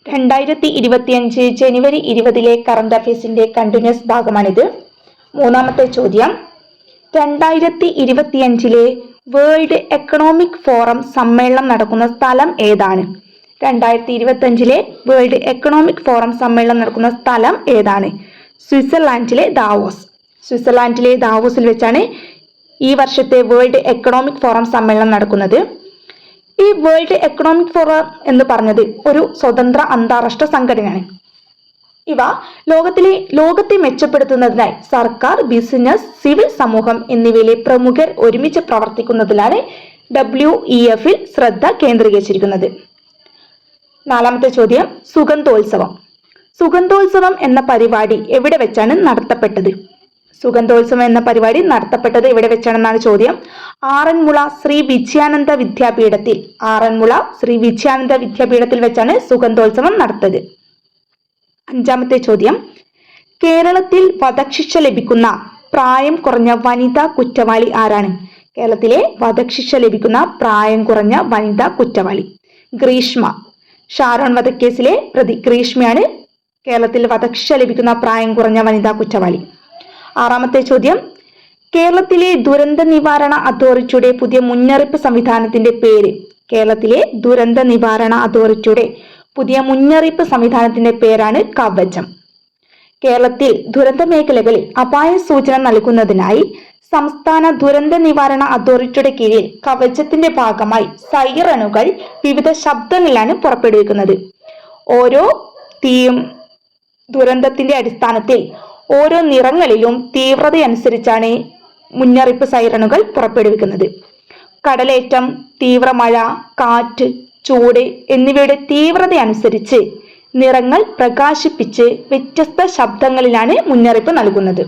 2025 ജനുവരി 20 current അഫയേഴ്സിന്റെ continuous ഭാഗമാണിത്. മൂന്നാമത്തെ ചോദ്യം, 2025 വേൾഡ് എക്കണോമിക് ഫോറം സമ്മേളനം നടക്കുന്ന സ്ഥലം ഏതാണ്? 2025 വേൾഡ് എക്കണോമിക് ഫോറം സമ്മേളനം നടക്കുന്ന സ്ഥലം ഏതാണ്? സ്വിറ്റ്സർലാൻഡിലെ ദാവോസ്. സ്വിറ്റ്സർലാൻഡിലെ ദാവോസിൽ വെച്ചാണ് ഈ വർഷത്തെ വേൾഡ് എക്കണോമിക് ഫോറം സമ്മേളനം നടക്കുന്നത്. ഈ വേൾഡ് എക്കണോമിക് ഫോറം എന്ന് പറഞ്ഞത് ഒരു സ്വതന്ത്ര അന്താരാഷ്ട്ര സംഘടനയാണ്. ഇവ ലോകത്തെ മെച്ചപ്പെടുത്തുന്നതിനായി സർക്കാർ, ബിസിനസ്, സിവിൽ സമൂഹം എന്നിവയിലെ പ്രമുഖർ ഒരുമിച്ച് പ്രവർത്തിക്കുന്നതിലാണ് WEFൽ ശ്രദ്ധ കേന്ദ്രീകരിച്ചിരിക്കുന്നത്. നാലാമത്തെ ചോദ്യം, സുഗന്ധോത്സവം. സുഗന്ധോത്സവം എന്ന പരിപാടി എവിടെ വെച്ചാണ് നടത്തപ്പെട്ടത്? സുഗന്ധോത്സവം എന്ന പരിപാടി നടത്തപ്പെട്ടത് എവിടെ വെച്ചാണെന്നാണ് ചോദ്യം. ആറന്മുള ശ്രീ വിജയാനന്ദ വിദ്യാപീഠത്തിൽ. ആറന്മുള ശ്രീ വിജയാനന്ദ വിദ്യാപീഠത്തിൽ വെച്ചാണ് സുഗന്ധോത്സവം നടത്തത്. അഞ്ചാമത്തെ ചോദ്യം, കേരളത്തിൽ വധശിക്ഷ ലഭിക്കുന്ന പ്രായം കുറഞ്ഞ വനിതാ കുറ്റവാളി ആരാണ്? കേരളത്തിലെ വധശിക്ഷ ലഭിക്കുന്ന പ്രായം കുറഞ്ഞ വനിതാ കുറ്റവാളി ഗ്രീഷ്മ. ഷാരോൺ വധക്കേസിലെ പ്രതി ഗ്രീഷ്മയാണ് കേരളത്തിൽ വധശിക്ഷ ലഭിക്കുന്ന പ്രായം കുറഞ്ഞ വനിതാ കുറ്റവാളി. ആറാമത്തെ ചോദ്യം, കേരളത്തിലെ ദുരന്ത നിവാരണ അതോറിറ്റിയുടെ പുതിയ മുന്നറിയിപ്പ് സംവിധാനത്തിന്റെ പേര്? കേരളത്തിലെ ദുരന്ത നിവാരണ അതോറിറ്റിയുടെ പുതിയ മുന്നറിയിപ്പ് സംവിധാനത്തിന്റെ പേരാണ് കവചം. കേരളത്തിൽ ദുരന്ത മേഖലകളിൽ അപായ സൂചന നൽകുന്നതിനായി സംസ്ഥാന ദുരന്ത നിവാരണ അതോറിറ്റിയുടെ കീഴിൽ കവചത്തിന്റെ ഭാഗമായി സൈറണുകൾ വിവിധ ശബ്ദങ്ങളിലാണ് പുറപ്പെടുവിക്കുന്നത്. ഓരോ ദുരന്തത്തിന്റെ അടിസ്ഥാനത്തിൽ ഓരോ നിറങ്ങളിലും തീവ്രതയനുസരിച്ചാണ് മുന്നറിയിപ്പ് സൈറണുകൾ പുറപ്പെടുവിക്കുന്നത്. കടലേറ്റം, തീവ്രമഴ, കാറ്റ്, ചൂട് എന്നിവയുടെ തീവ്രതയനുസരിച്ച് നിറങ്ങൾ പ്രകാശിപ്പിച്ച് വ്യത്യസ്ത ശബ്ദങ്ങളിലാണ് മുന്നറിയിപ്പ് നൽകുന്നത്.